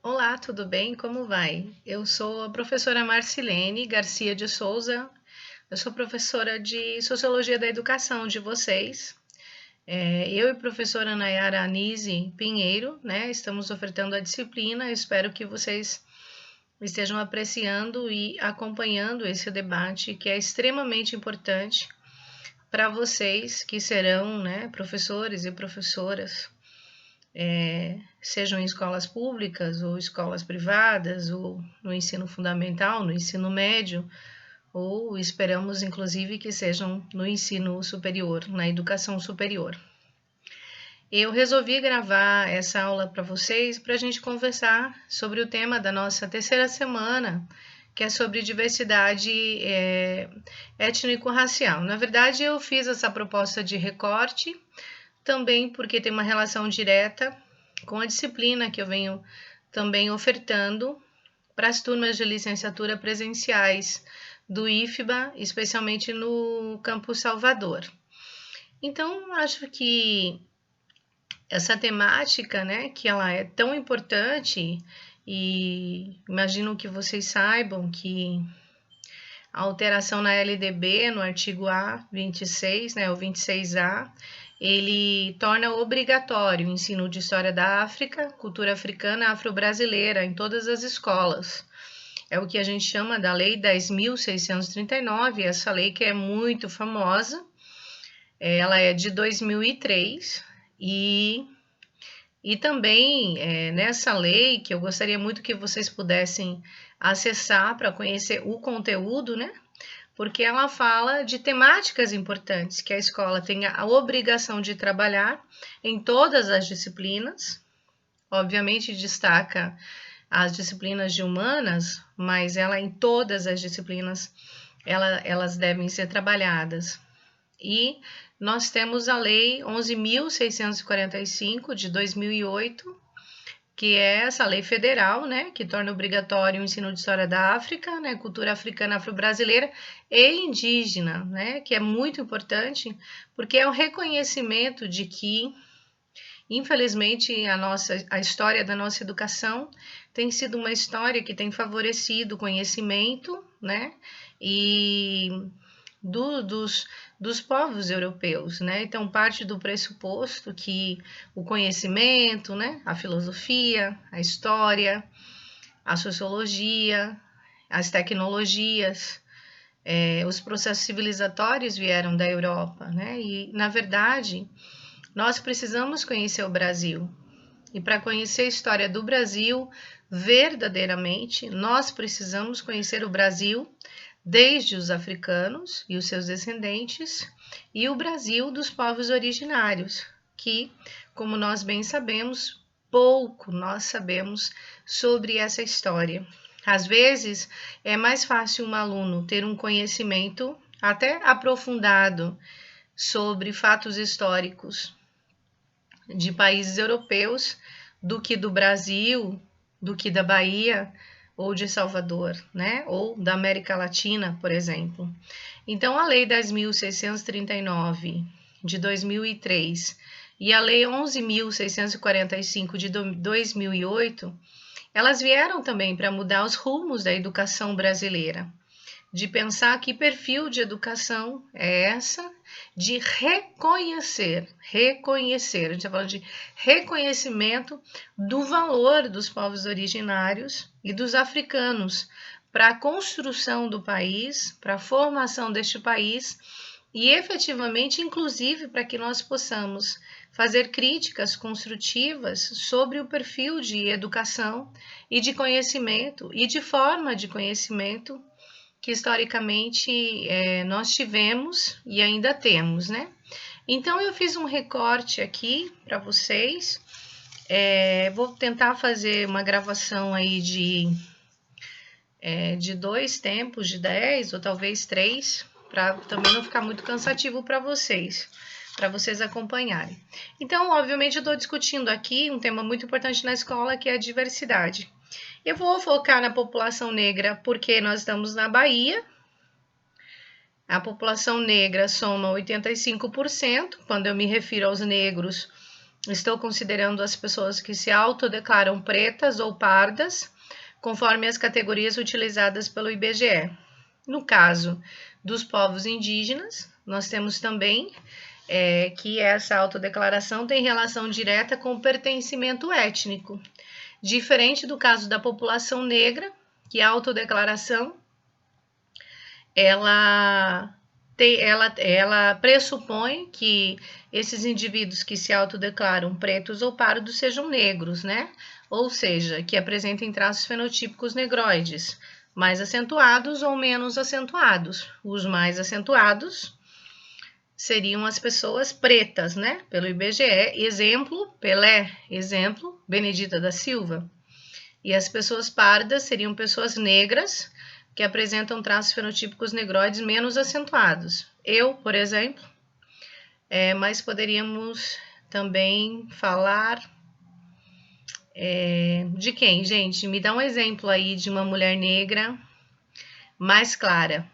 Olá, tudo bem? Como vai? Eu sou a professora Marcilene Garcia de Souza. Eu sou professora de Sociologia da Educação de vocês. Eu e a professora Nayara Anise Pinheiro, né, estamos ofertando a disciplina. Espero que vocês estejam apreciando e acompanhando esse debate que é extremamente importante para vocês que serão, né, professores e professoras, sejam em escolas públicas ou escolas privadas, ou no ensino fundamental, no ensino médio, ou esperamos inclusive que sejam no ensino superior, na educação superior. Eu resolvi gravar essa aula para vocês para a gente conversar sobre o tema da nossa terceira semana, que é sobre diversidade étnico-racial. Na verdade, eu fiz essa proposta de recorte também porque tem uma relação direta com a disciplina que eu venho também ofertando para as turmas de licenciatura presenciais do IFBA, especialmente no Campus Salvador. Então, acho que essa temática, né, que ela é tão importante, e imagino que vocês saibam que a alteração na LDB, no artigo A26, né, o 26A, ele torna obrigatório o ensino de História da África, cultura africana afro-brasileira em todas as escolas. É o que a gente chama da Lei 10.639, essa lei que é muito famosa. Ela é de 2003 e também nessa lei, que eu gostaria muito que vocês pudessem acessar para conhecer o conteúdo, né? Porque ela fala de temáticas importantes que a escola tenha a obrigação de trabalhar em todas as disciplinas. Obviamente destaca as disciplinas de humanas, mas ela em todas as disciplinas elas devem ser trabalhadas. E nós temos a Lei 11.645 de 2008, que é essa lei federal, né, que torna obrigatório o ensino de história da África, né, cultura africana, afro-brasileira e indígena, né, que é muito importante, porque é o reconhecimento de que, infelizmente, a história da nossa educação tem sido uma história que tem favorecido o conhecimento, né, e dos povos europeus, né? Então, parte do pressuposto que o conhecimento, né, a filosofia, a história, a sociologia, as tecnologias, os processos civilizatórios vieram da Europa, né? E, na verdade, nós precisamos conhecer o Brasil. E para conhecer a história do Brasil verdadeiramente, nós precisamos conhecer o Brasil desde os africanos e os seus descendentes, e o Brasil dos povos originários, que, como nós bem sabemos, pouco nós sabemos sobre essa história. Às vezes, é mais fácil um aluno ter um conhecimento até aprofundado sobre fatos históricos de países europeus do que do Brasil, do que da Bahia, ou de Salvador, né? Ou da América Latina, por exemplo. Então, a Lei 10.639 de 2003 e a Lei 11.645 de 2008, elas vieram também para mudar os rumos da educação brasileira, de pensar que perfil de educação é essa, de reconhecer, a gente está falando de reconhecimento do valor dos povos originários e dos africanos para a construção do país, para a formação deste país e efetivamente, inclusive, para que nós possamos fazer críticas construtivas sobre o perfil de educação e de conhecimento e de forma de conhecimento que historicamente nós tivemos e ainda temos, né? Então, eu fiz um recorte aqui para vocês. Vou tentar fazer uma gravação aí de 2 tempos, de 10 ou talvez 3, para também não ficar muito cansativo para vocês acompanharem. Então, obviamente, eu estou discutindo aqui um tema muito importante na escola, que é a diversidade. Eu vou focar na população negra porque nós estamos na Bahia. A população negra soma 85%. Quando eu me refiro aos negros, estou considerando as pessoas que se autodeclaram pretas ou pardas, conforme as categorias utilizadas pelo IBGE. No caso dos povos indígenas, nós temos também que essa autodeclaração tem relação direta com o pertencimento étnico, diferente do caso da população negra, que a autodeclaração ela pressupõe que esses indivíduos que se autodeclaram pretos ou pardos sejam negros, né? Ou seja, que apresentem traços fenotípicos negroides, mais acentuados ou menos acentuados. Os mais acentuados seriam as pessoas pretas, né? Pelo IBGE, exemplo, Pelé, exemplo, Benedita da Silva. E as pessoas pardas seriam pessoas negras, que apresentam traços fenotípicos negroides menos acentuados. Eu, por exemplo, mas poderíamos também falar de quem, gente? Me dá um exemplo aí de uma mulher negra mais clara,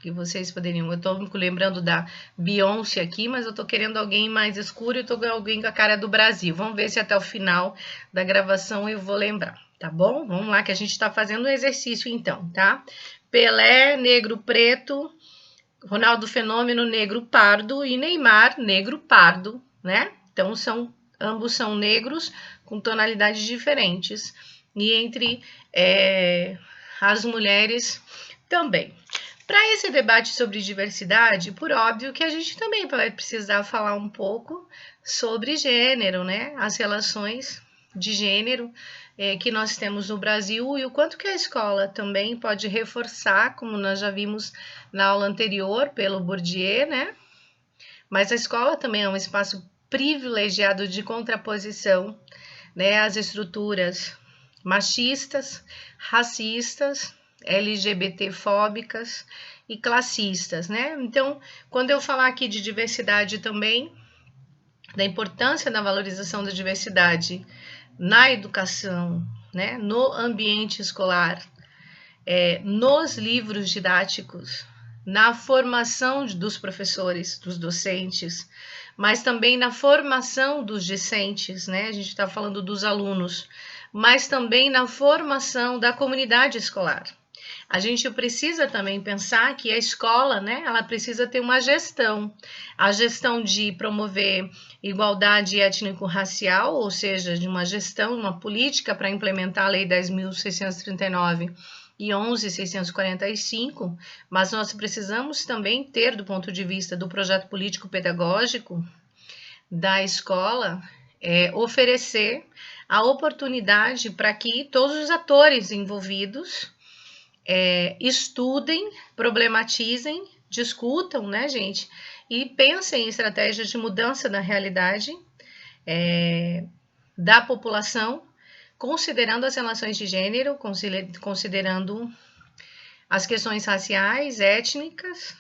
que vocês poderiam. Eu tô lembrando da Beyoncé aqui, mas eu tô querendo alguém mais escuro e tô com alguém com a cara do Brasil. Vamos ver se até o final da gravação eu vou lembrar, tá bom? Vamos lá que a gente tá fazendo um exercício então, tá? Pelé, negro preto, Ronaldo Fenômeno, negro pardo e Neymar, negro pardo, né? Então ambos são negros com tonalidades diferentes. E entre as mulheres também. Para esse debate sobre diversidade, por óbvio que a gente também vai precisar falar um pouco sobre gênero, né? As relações de gênero que nós temos no Brasil e o quanto que a escola também pode reforçar, como nós já vimos na aula anterior pelo Bourdieu, né? Mas a escola também é um espaço privilegiado de contraposição, né? Às estruturas machistas, racistas, LGBTfóbicas e classistas, né? Então, quando eu falar aqui de diversidade também, da importância da valorização da diversidade na educação, né? No ambiente escolar, nos livros didáticos, na formação dos professores, dos docentes, mas também na formação dos discentes, né? A gente está falando dos alunos, mas também na formação da comunidade escolar. A gente precisa também pensar que a escola, né, ela precisa ter uma gestão, a gestão de promover igualdade étnico-racial, ou seja, de uma gestão, uma política para implementar a Lei 10.639 e 11.645, mas nós precisamos também ter, do ponto de vista do projeto político-pedagógico da escola, oferecer a oportunidade para que todos os atores envolvidos estudem, problematizem, discutam, né, gente, e pensem em estratégias de mudança da realidade da população, considerando as relações de gênero, considerando as questões raciais, étnicas,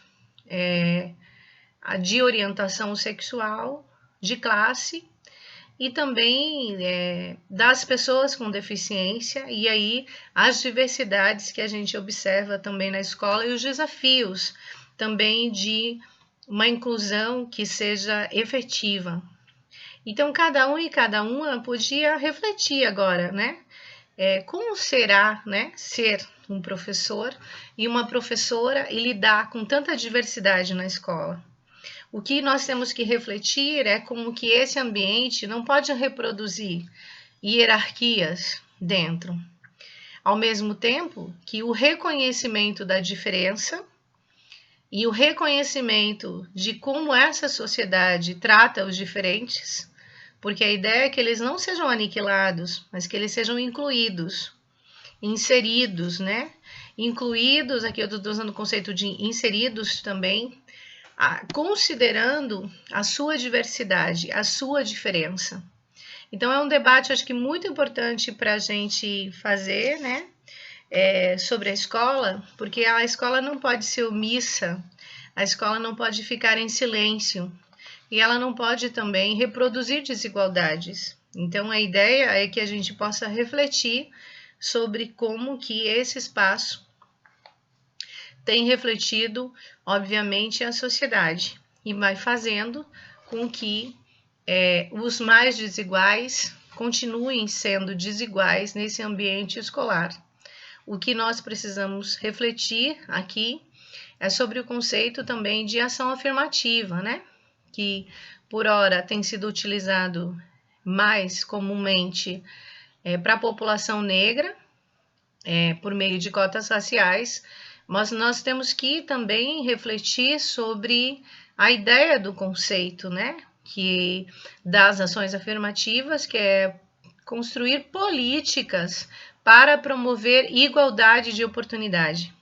de orientação sexual, de classe, e também das pessoas com deficiência, e aí as diversidades que a gente observa também na escola e os desafios também de uma inclusão que seja efetiva. Então, cada um e cada uma podia refletir agora, né? Como será, né, ser um professor e uma professora e lidar com tanta diversidade na escola? O que nós temos que refletir é como que esse ambiente não pode reproduzir hierarquias dentro. Ao mesmo tempo que o reconhecimento da diferença e o reconhecimento de como essa sociedade trata os diferentes, porque a ideia é que eles não sejam aniquilados, mas que eles sejam incluídos, inseridos, né? Incluídos, aqui eu estou usando o conceito de inseridos também, considerando a sua diversidade, a sua diferença. Então, é um debate, acho que muito importante para a gente fazer, né, sobre a escola, porque a escola não pode ser omissa, a escola não pode ficar em silêncio, e ela não pode também reproduzir desigualdades. Então, a ideia é que a gente possa refletir sobre como que esse espaço tem refletido, obviamente, a sociedade e vai fazendo com que os mais desiguais continuem sendo desiguais nesse ambiente escolar. O que nós precisamos refletir aqui é sobre o conceito também de ação afirmativa, né? Que por ora tem sido utilizado mais comumente para a população negra, por meio de cotas raciais, mas nós temos que também refletir sobre a ideia do conceito, né? Que das ações afirmativas, que é construir políticas para promover igualdade de oportunidade.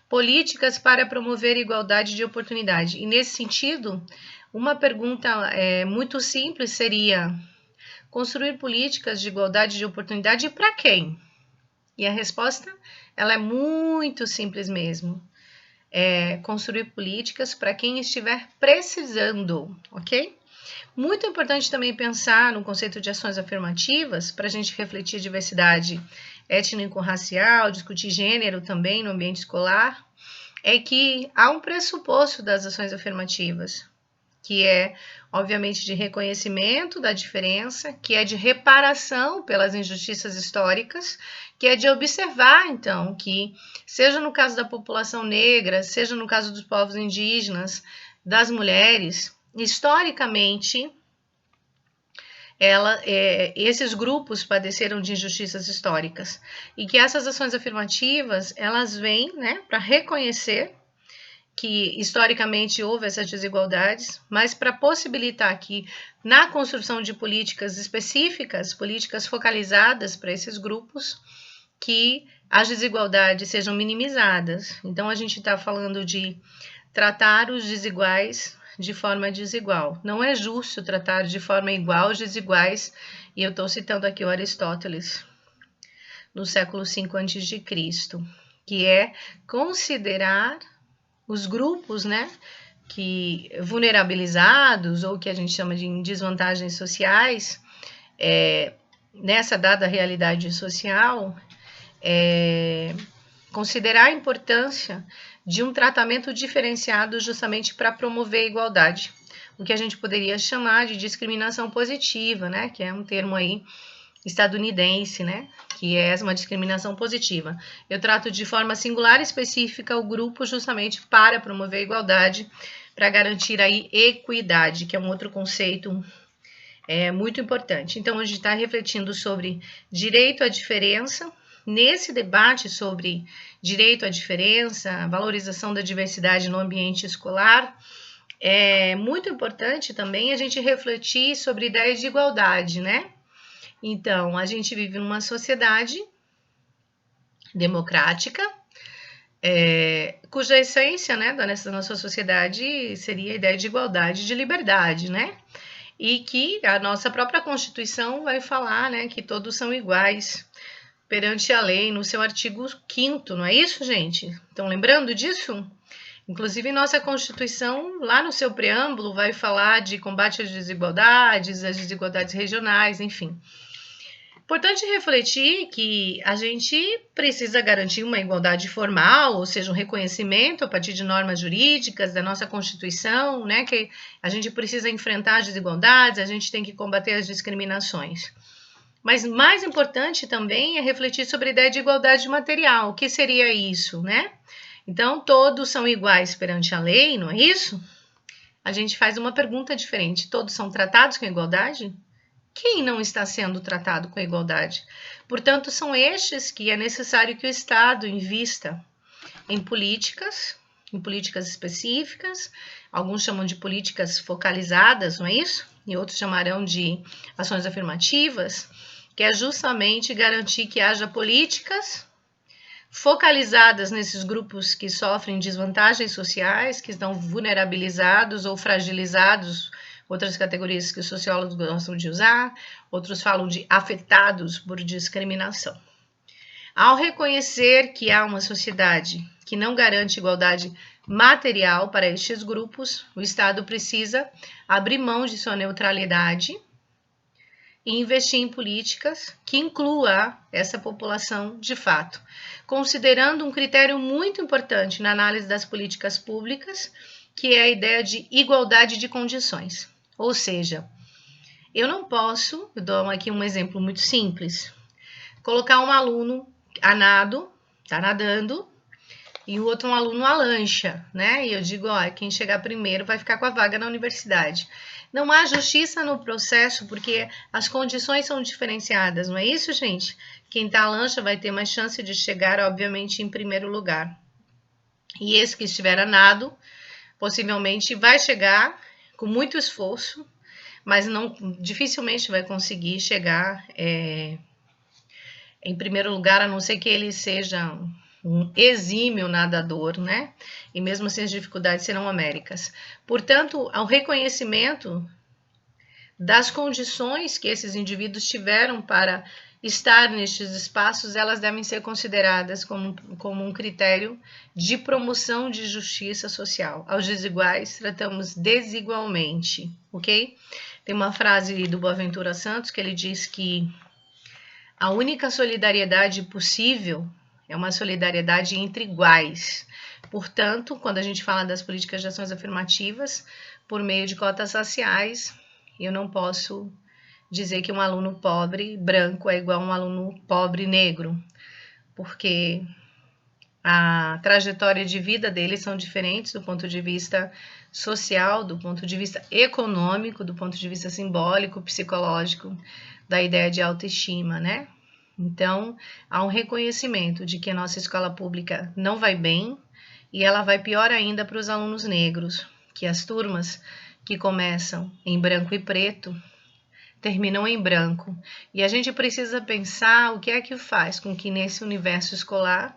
Políticas para promover igualdade de oportunidade. E nesse sentido, uma pergunta muito simples seria: construir políticas de igualdade de oportunidade para quem? E a resposta, ela é muito simples mesmo. Construir políticas para quem estiver precisando, ok? Muito importante também pensar no conceito de ações afirmativas, para a gente refletir diversidade étnico-racial, discutir gênero também no ambiente escolar, é que há um pressuposto das ações afirmativas, que é, obviamente, de reconhecimento da diferença, que é de reparação pelas injustiças históricas, que é de observar, então, que, seja no caso da população negra, seja no caso dos povos indígenas, das mulheres, historicamente, esses grupos padeceram de injustiças históricas, e que essas ações afirmativas, elas vêm, né, para reconhecer que historicamente houve essas desigualdades, mas para possibilitar que na construção de políticas específicas, políticas focalizadas para esses grupos, que as desigualdades sejam minimizadas. Então a gente está falando de tratar os desiguais de forma desigual. Não é justo tratar de forma igual os desiguais, e eu estou citando aqui o Aristóteles, no século V a.C., que é considerar os grupos, né, que vulnerabilizados, ou que a gente chama de desvantagens sociais, nessa dada realidade social, considerar a importância de um tratamento diferenciado justamente para promover a igualdade, o que a gente poderia chamar de discriminação positiva, né, que é um termo aí estadunidense, né, que é uma discriminação positiva. Eu trato de forma singular e específica o grupo justamente para promover a igualdade, para garantir aí equidade, que é um outro conceito muito importante. Então, a gente está refletindo sobre direito à diferença. Nesse debate sobre direito à diferença, valorização da diversidade no ambiente escolar, é muito importante também a gente refletir sobre ideias de igualdade, né? Então, a gente vive numa sociedade democrática, cuja essência, né, nessa nossa sociedade seria a ideia de igualdade, de liberdade, né? E que a nossa própria Constituição vai falar, né, que todos são iguais perante a lei, no seu artigo 5º, não é isso, gente? Estão lembrando disso? Inclusive, nossa Constituição, lá no seu preâmbulo, vai falar de combate às desigualdades regionais, enfim. Importante refletir que a gente precisa garantir uma igualdade formal, ou seja, um reconhecimento a partir de normas jurídicas da nossa Constituição, né, que a gente precisa enfrentar as desigualdades, a gente tem que combater as discriminações. Mas mais importante também é refletir sobre a ideia de igualdade material. O que seria isso, né? Então, todos são iguais perante a lei, não é isso? A gente faz uma pergunta diferente. Todos são tratados com igualdade? Quem não está sendo tratado com igualdade? Portanto, são estes que é necessário que o Estado invista em políticas específicas, alguns chamam de políticas focalizadas, não é isso? E outros chamarão de ações afirmativas, que é justamente garantir que haja políticas focalizadas nesses grupos que sofrem desvantagens sociais, que estão vulnerabilizados ou fragilizados, outras categorias que os sociólogos gostam de usar, outros falam de afetados por discriminação. Ao reconhecer que há uma sociedade que não garante igualdade material para estes grupos, o Estado precisa abrir mão de sua neutralidade e investir em políticas que inclua essa população de fato, considerando um critério muito importante na análise das políticas públicas, que é a ideia de igualdade de condições. Ou seja, Eu não posso, eu dou aqui um exemplo muito simples, colocar um aluno a nado, tá nadando, e o outro um aluno a lancha, né? E eu digo, ó, quem chegar primeiro vai ficar com a vaga na universidade. Não há justiça no processo porque as condições são diferenciadas, não é isso, gente? Quem tá a lancha vai ter mais chance de chegar, obviamente, em primeiro lugar. E esse que estiver a nado, possivelmente vai chegar com muito esforço, mas não dificilmente vai conseguir chegar em primeiro lugar, a não ser que ele seja um exímio nadador, né? E mesmo assim as dificuldades serão homéricas. Portanto, ao reconhecimento das condições que esses indivíduos tiveram para estar nestes espaços, elas devem ser consideradas como um critério de promoção de justiça social. Aos desiguais, tratamos desigualmente, ok? Tem uma frase do Boaventura Santos que ele diz que a única solidariedade possível é uma solidariedade entre iguais. Portanto, quando a gente fala das políticas de ações afirmativas, por meio de cotas raciais, eu não posso dizer que um aluno pobre branco é igual a um aluno pobre negro, porque a trajetória de vida deles são diferentes do ponto de vista social, do ponto de vista econômico, do ponto de vista simbólico, psicológico, da ideia de autoestima, né? Então, há um reconhecimento de que a nossa escola pública não vai bem e ela vai pior ainda para os alunos negros, que as turmas que começam em branco e preto terminam em branco. E a gente precisa pensar o que é que faz com que nesse universo escolar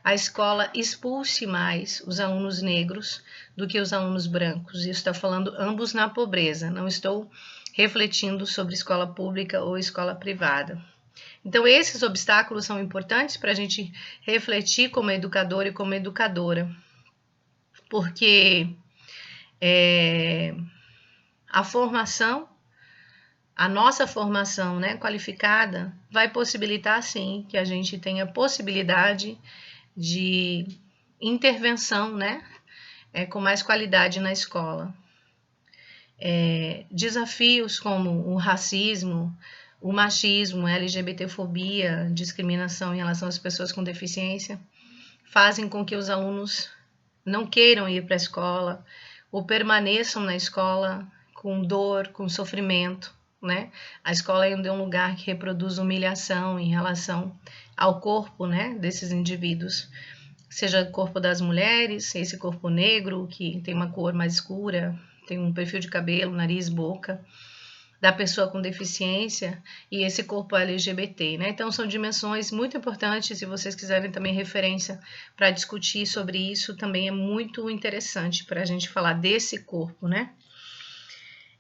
a escola expulse mais os alunos negros do que os alunos brancos. Isso está falando ambos na pobreza, não estou refletindo sobre escola pública ou escola privada. Então, esses obstáculos são importantes para a gente refletir como educador e como educadora, porque a formação, a nossa formação, né, qualificada, vai possibilitar, sim, que a gente tenha possibilidade de intervenção, né, com mais qualidade na escola. Desafios como o racismo, o machismo, a LGBTfobia, discriminação em relação às pessoas com deficiência, fazem com que os alunos não queiram ir para a escola ou permaneçam na escola com dor, com sofrimento, né? A escola ainda é um lugar que reproduz humilhação em relação ao corpo, né, desses indivíduos, seja o corpo das mulheres, esse corpo negro que tem uma cor mais escura, tem um perfil de cabelo, nariz, boca, da pessoa com deficiência e esse corpo LGBT, né? Então são dimensões muito importantes. Se vocês quiserem também referência para discutir sobre isso, também é muito interessante para a gente falar desse corpo, né?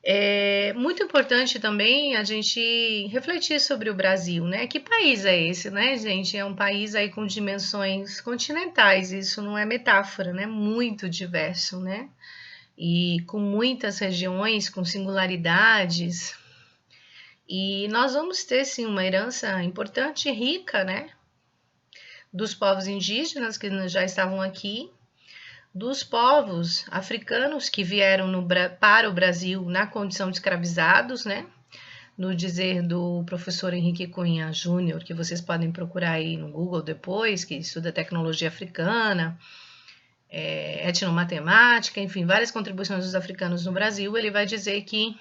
É muito importante também a gente refletir sobre o Brasil, né? Que país é esse, né, gente? É um país aí com dimensões continentais, isso não é metáfora, né? Muito diverso, né? E com muitas regiões, com singularidades. E nós vamos ter, sim, uma herança importante e rica, né? Dos povos indígenas que já estavam aqui, dos povos africanos que vieram para o Brasil na condição de escravizados, né? No dizer do professor Henrique Cunha Júnior, que vocês podem procurar aí no Google depois, que estuda tecnologia africana, etnomatemática, enfim, várias contribuições dos africanos no Brasil, ele vai dizer que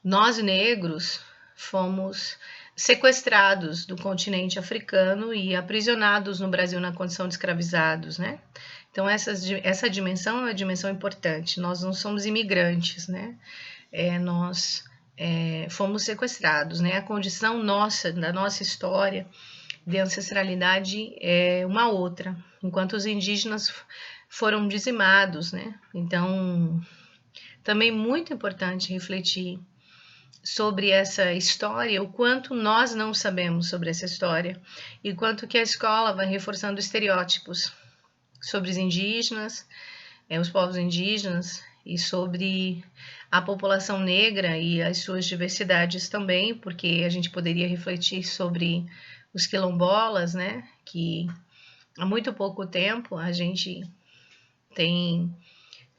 nós negros fomos sequestrados do continente africano e aprisionados no Brasil na condição de escravizados, né? Então essa dimensão é uma dimensão importante. Nós não somos imigrantes, né? Nós fomos sequestrados, né? A condição nossa, da nossa história de ancestralidade é uma outra, enquanto os indígenas foram dizimados, né? Então, também muito importante refletir sobre essa história, o quanto nós não sabemos sobre essa história e quanto que a escola vai reforçando estereótipos sobre os indígenas, os povos indígenas e sobre a população negra e as suas diversidades também, porque a gente poderia refletir sobre os quilombolas, né, que há muito pouco tempo a gente tem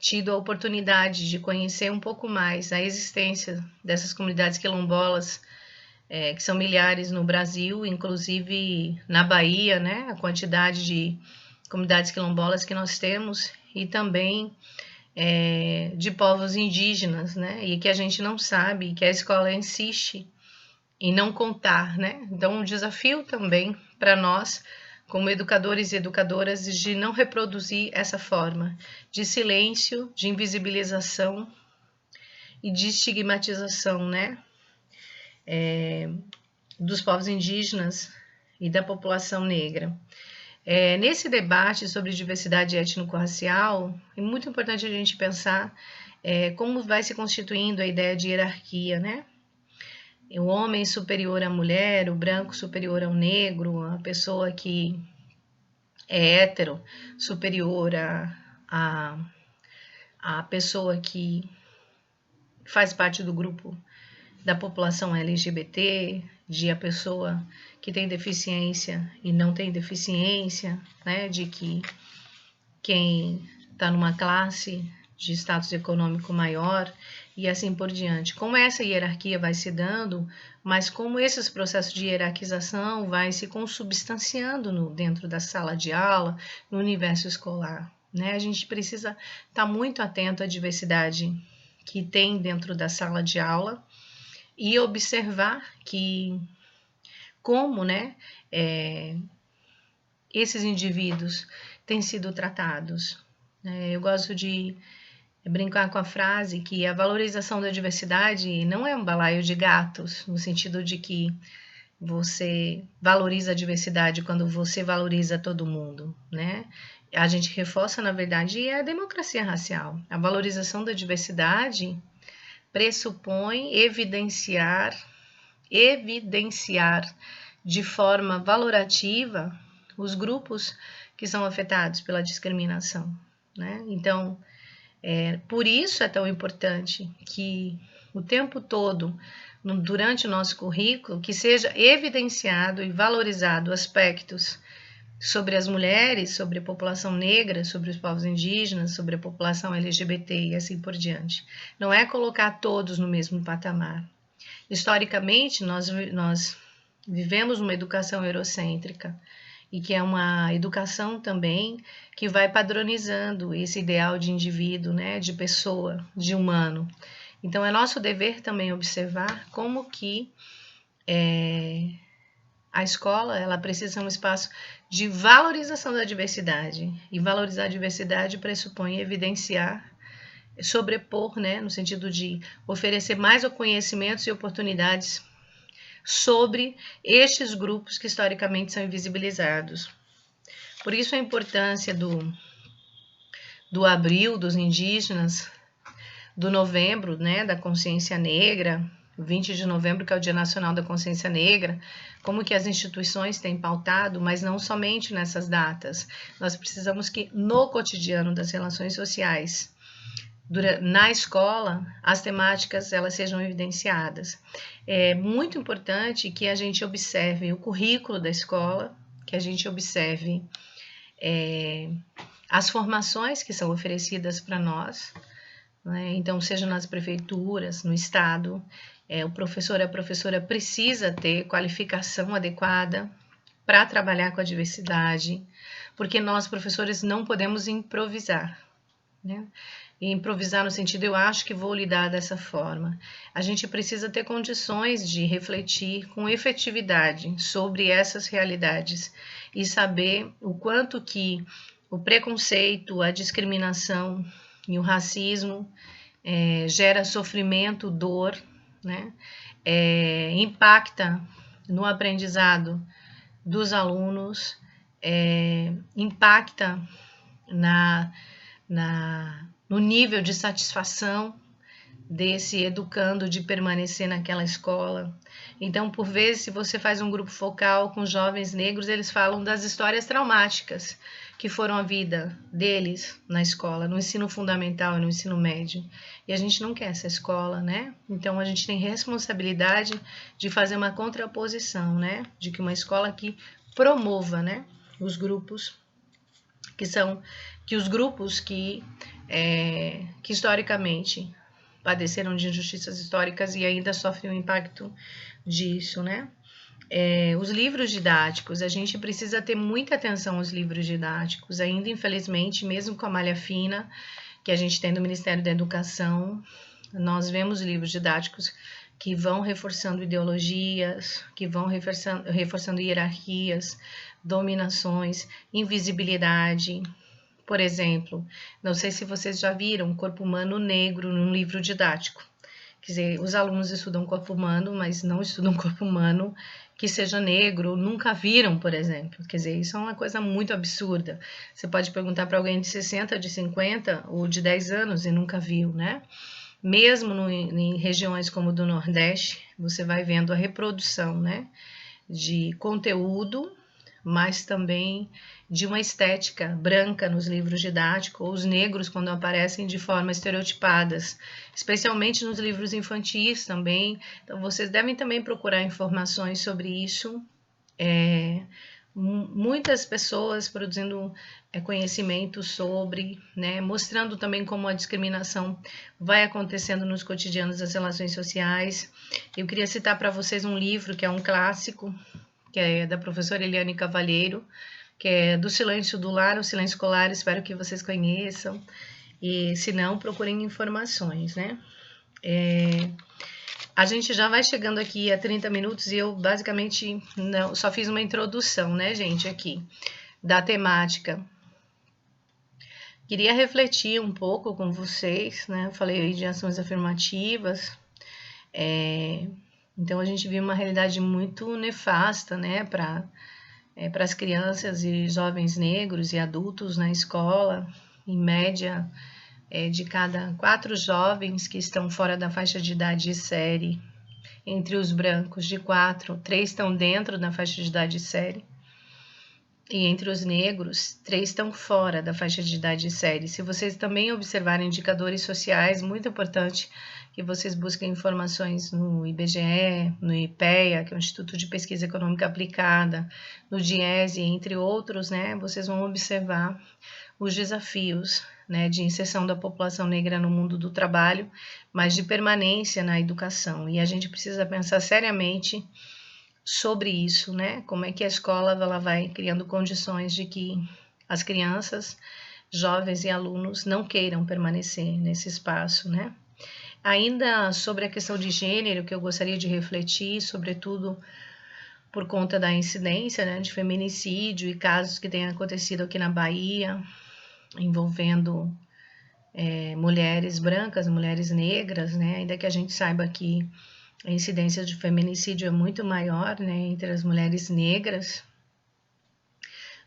tido a oportunidade de conhecer um pouco mais a existência dessas comunidades quilombolas, que são milhares no Brasil, inclusive na Bahia, né, a quantidade de comunidades quilombolas que nós temos, e também de povos indígenas, né, e que a gente não sabe, que a escola insiste em não contar, né. Então, um desafio também para nós, como educadores e educadoras, de não reproduzir essa forma de silêncio, de invisibilização e de estigmatização, né, dos povos indígenas e da população negra. Nesse debate sobre diversidade étnico-racial, é muito importante a gente pensar como vai se constituindo a ideia de hierarquia, né? O homem superior à mulher, o branco superior ao negro, a pessoa que é hétero superior à pessoa que faz parte do grupo da população LGBT, de a pessoa que tem deficiência e não tem deficiência, né, de que quem está numa classe de status econômico maior e assim por diante. Como essa hierarquia vai se dando, mas como esses processos de hierarquização vai se consubstanciando dentro da sala de aula, no universo escolar, né? A gente precisa estar muito atento à diversidade que tem dentro da sala de aula e observar que como, né, esses indivíduos têm sido tratados. Eu gosto de brincar com a frase que a valorização da diversidade não é um balaio de gatos, no sentido de que você valoriza a diversidade quando você valoriza todo mundo, né? A gente reforça, na verdade, a democracia racial. A valorização da diversidade pressupõe evidenciar de forma valorativa os grupos que são afetados pela discriminação, né? Então, por isso é tão importante que o tempo todo, durante o nosso currículo, que seja evidenciado e valorizado aspectos sobre as mulheres, sobre a população negra, sobre os povos indígenas, sobre a população LGBT e assim por diante. Não é colocar todos no mesmo patamar. Historicamente, nós vivemos uma educação eurocêntrica e que é uma educação também que vai padronizando esse ideal de indivíduo, né, de pessoa, de humano. Então, é nosso dever também observar como que a escola ela precisa ser um espaço de valorização da diversidade, e valorizar a diversidade pressupõe evidenciar, sobrepor, né, no sentido de oferecer mais conhecimentos e oportunidades sobre estes grupos que historicamente são invisibilizados. Por isso a importância do abril dos indígenas, do novembro, né, da consciência negra, 20 de novembro, que é o Dia Nacional da Consciência Negra, como que as instituições têm pautado, mas não somente nessas datas. Nós precisamos que no cotidiano das relações sociais, na escola, as temáticas elas sejam evidenciadas. É muito importante que a gente observe o currículo da escola, que a gente observe as formações que são oferecidas para nós, né? Então, seja nas prefeituras, no estado, o professor e a professora precisa ter qualificação adequada para trabalhar com a diversidade, porque nós, professores, não podemos improvisar, né? E improvisar no sentido, eu acho que vou lidar dessa forma. A gente precisa ter condições de refletir com efetividade sobre essas realidades e saber o quanto que o preconceito, a discriminação e o racismo gera sofrimento, dor, né? Impacta no aprendizado dos alunos, impacta no nível de satisfação desse educando de permanecer naquela escola. Então, por vezes, se você faz um grupo focal com jovens negros, eles falam das histórias traumáticas que foram a vida deles na escola, no ensino fundamental e no ensino médio. E a gente não quer essa escola, né? Então, a gente tem responsabilidade de fazer uma contraposição, né? De que uma escola que promova, né, os grupos que os grupos que historicamente padeceram de injustiças históricas e ainda sofrem o impacto disso, né? Os livros didáticos, a gente precisa ter muita atenção aos livros didáticos, ainda infelizmente, mesmo com a malha fina que a gente tem do Ministério da Educação, nós vemos livros didáticos que vão reforçando ideologias, que vão reforçando hierarquias, dominações, invisibilidade. Por exemplo, não sei se vocês já viram o corpo humano negro num livro didático. Quer dizer, os alunos estudam o corpo humano, mas não estudam o corpo humano que seja negro, nunca viram, por exemplo. Quer dizer, isso é uma coisa muito absurda. Você pode perguntar para alguém de 60, de 50 ou de 10 anos e nunca viu, né? Mesmo em regiões como do Nordeste, você vai vendo a reprodução, né, de conteúdo, mas também de uma estética branca nos livros didáticos, ou os negros quando aparecem de forma estereotipadas, especialmente nos livros infantis também. Então, vocês devem também procurar informações sobre isso. Muitas pessoas produzindo conhecimento sobre, né, mostrando também como a discriminação vai acontecendo nos cotidianos das relações sociais. Eu queria citar para vocês um livro que é um clássico, que é da professora Eliane Cavalheiro, que é Do Silêncio do Lar, O Silêncio Escolar, espero que vocês conheçam, e se não, procurem informações, né? A gente já vai chegando aqui a 30 minutos e eu basicamente só fiz uma introdução, né, gente, aqui, da temática. Queria refletir um pouco com vocês, né, eu falei aí de ações afirmativas, então a gente vive uma realidade muito nefasta, né, para as crianças e jovens negros e adultos na escola. Em média, de cada 4 jovens que estão fora da faixa de idade série, entre os brancos de 4, 3 estão dentro da faixa de idade série, e entre os negros, 3 estão fora da faixa de idade série. Se vocês também observarem indicadores sociais, muito importante que vocês busquem informações no IBGE, no IPEA, que é o Instituto de Pesquisa Econômica Aplicada, no DIESE, entre outros, né, vocês vão observar os desafios, né, de inserção da população negra no mundo do trabalho, mas de permanência na educação. E a gente precisa pensar seriamente sobre isso, né? Como é que a escola ela vai criando condições de que as crianças, jovens e alunos não queiram permanecer nesse espaço, né? Ainda sobre a questão de gênero, que eu gostaria de refletir, sobretudo por conta da incidência, né, de feminicídio e casos que têm acontecido aqui na Bahia, envolvendo mulheres brancas, mulheres negras, né? Ainda que a gente saiba que a incidência de feminicídio é muito maior, né, entre as mulheres negras.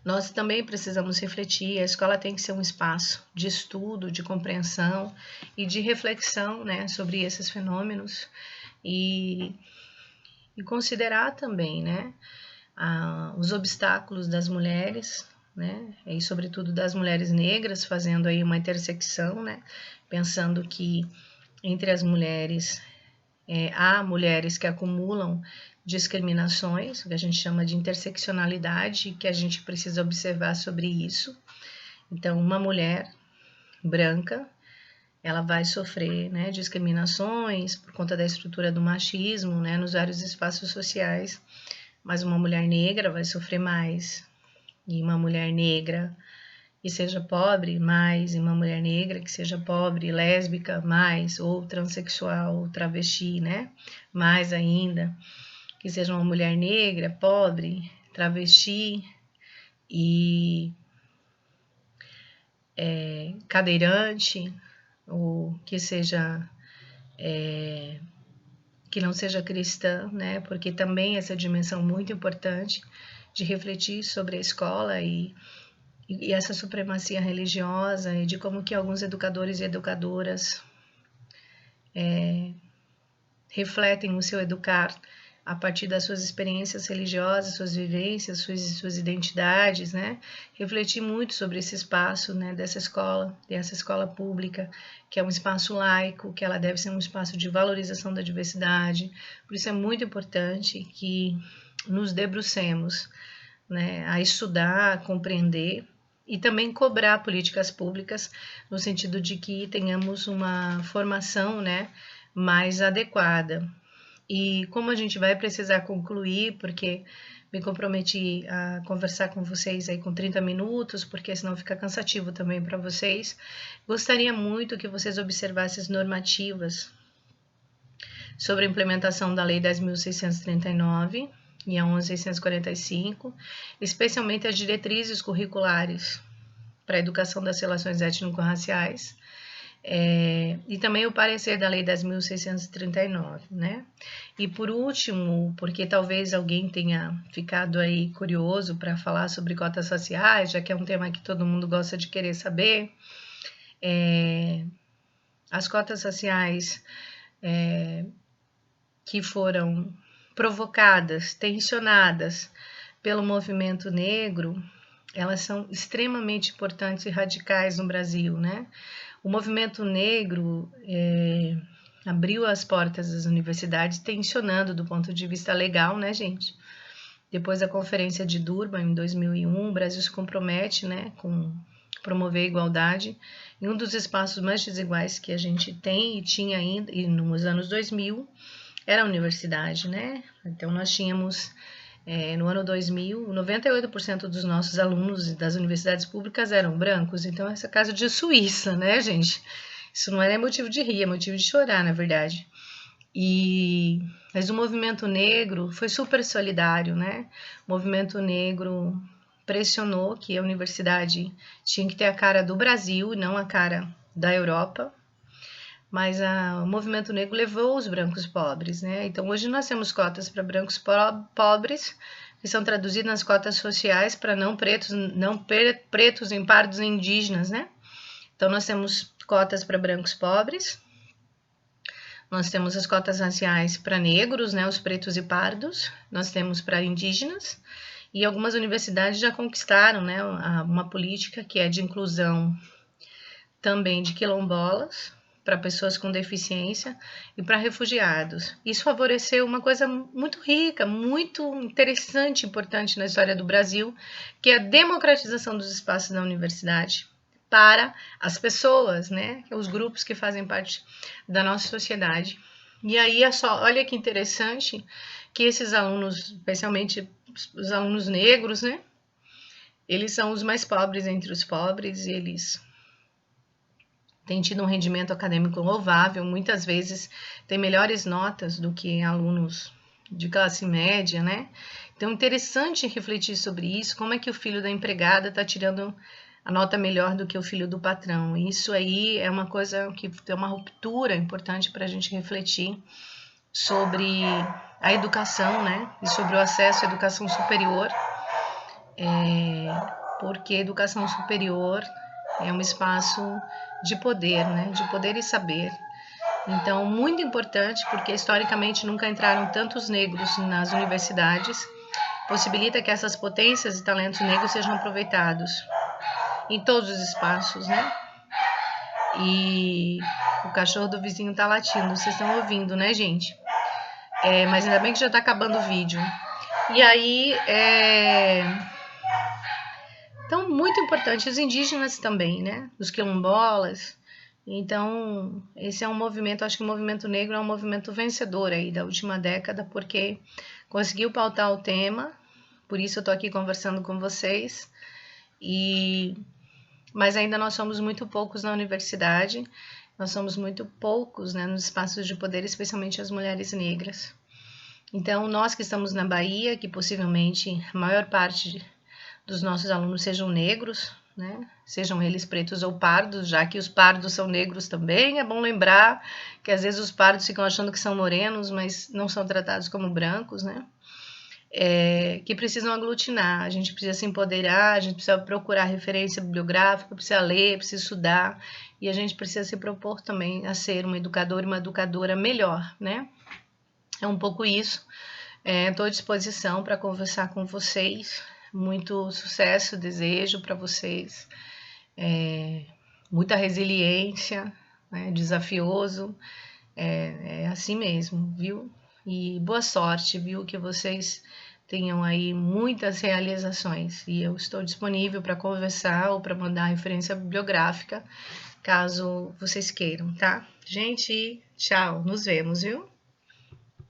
Nós também precisamos refletir, a escola tem que ser um espaço de estudo, de compreensão e de reflexão, né, sobre esses fenômenos e considerar também, né, os obstáculos das mulheres, né, e sobretudo das mulheres negras, fazendo aí uma intersecção, né, pensando que entre as mulheres há mulheres que acumulam discriminações, o que a gente chama de interseccionalidade, que a gente precisa observar sobre isso. Então, uma mulher branca, ela vai sofrer, né, discriminações por conta da estrutura do machismo, né, nos vários espaços sociais, mas uma mulher negra vai sofrer mais, e uma mulher negra que seja pobre, mais, e uma mulher negra que seja pobre, lésbica, mais, ou transexual, ou travesti, né, mais ainda, que seja uma mulher negra, pobre, travesti e cadeirante, ou que seja que não seja cristã, né? Porque também essa dimensão muito importante de refletir sobre a escola e essa supremacia religiosa e de como que alguns educadores e educadoras refletem o seu educar a partir das suas experiências religiosas, suas vivências, suas identidades, né? Refletir muito sobre esse espaço, né, dessa escola pública, que é um espaço laico, que ela deve ser um espaço de valorização da diversidade. Por isso é muito importante que nos debrucemos, né, a estudar, a compreender e também cobrar políticas públicas no sentido de que tenhamos uma formação, né, mais adequada. E como a gente vai precisar concluir, porque me comprometi a conversar com vocês aí com 30 minutos, porque senão fica cansativo também para vocês, gostaria muito que vocês observassem as normativas sobre a implementação da Lei 10.639 e a 11.645, especialmente as diretrizes curriculares para a educação das relações étnico-raciais, e também o parecer da Lei 10.639, né? E por último, porque talvez alguém tenha ficado aí curioso para falar sobre cotas raciais, já que é um tema que todo mundo gosta de querer saber, as cotas raciais que foram provocadas, tensionadas pelo movimento negro, elas são extremamente importantes e radicais no Brasil, né? O movimento negro abriu as portas das universidades, tensionando do ponto de vista legal, né, gente? Depois da Conferência de Durban, em 2001, o Brasil se compromete, né, com promover a igualdade em um dos espaços mais desiguais que a gente tem e tinha ainda, e nos anos 2000, era a universidade, né? Então, nós tínhamos, no ano 2000, 98% dos nossos alunos das universidades públicas eram brancos. Então, essa casa de Suíça, né, gente? Isso não era motivo de rir, é motivo de chorar, na verdade. Mas o movimento negro foi super solidário, né? O movimento negro pressionou que a universidade tinha que ter a cara do Brasil e não a cara da Europa. Mas o movimento negro levou os brancos pobres, né? Então, hoje nós temos cotas para brancos pobres, que são traduzidas nas cotas sociais para não pretos, em pardos e indígenas, né? Então, nós temos cotas para brancos pobres, nós temos as cotas raciais para negros, né? Os pretos e pardos, nós temos para indígenas, e algumas universidades já conquistaram, né? Uma política que é de inclusão também de quilombolas, para pessoas com deficiência e para refugiados. Isso favoreceu uma coisa muito rica, muito interessante, importante na história do Brasil, que é a democratização dos espaços da universidade para as pessoas, né? Os grupos que fazem parte da nossa sociedade. E aí, olha que interessante que esses alunos, especialmente os alunos negros, né? Eles são os mais pobres entre os pobres e eles tem tido um rendimento acadêmico louvável, muitas vezes tem melhores notas do que alunos de classe média, né? Então, é interessante refletir sobre isso, como é que o filho da empregada está tirando a nota melhor do que o filho do patrão. Isso aí é uma coisa que tem uma ruptura importante para a gente refletir sobre a educação, né? E sobre o acesso à educação superior, porque a educação superior é um espaço de poder, né? De poder e saber. Então, muito importante, porque historicamente nunca entraram tantos negros nas universidades, possibilita que essas potências e talentos negros sejam aproveitados em todos os espaços, né? E o cachorro do vizinho tá latindo, vocês estão ouvindo, né, gente? Mas ainda bem que já tá acabando o vídeo. E aí, então, muito importante, os indígenas também, né? Os quilombolas. Então, esse é um movimento, acho que o movimento negro é um movimento vencedor aí da última década, porque conseguiu pautar o tema, por isso eu tô aqui conversando com vocês, mas ainda nós somos muito poucos na universidade, nós somos muito poucos, né, nos espaços de poder, especialmente as mulheres negras. Então, nós que estamos na Bahia, que possivelmente a maior parte dos nossos alunos sejam negros, né? Sejam eles pretos ou pardos, já que os pardos são negros também. É bom lembrar que às vezes os pardos ficam achando que são morenos, mas não são tratados como brancos, né? Que precisam aglutinar, a gente precisa se empoderar, a gente precisa procurar referência bibliográfica, precisa ler, precisa estudar, e a gente precisa se propor também a ser uma educadora e uma educadora melhor, né? É um pouco isso. Estou à disposição para conversar com vocês. Muito sucesso, desejo para vocês, muita resiliência, né, desafioso, é assim mesmo, viu? E boa sorte, viu? Que vocês tenham aí muitas realizações. E eu estou disponível para conversar ou para mandar referência bibliográfica, caso vocês queiram, tá? Gente, tchau, nos vemos, viu?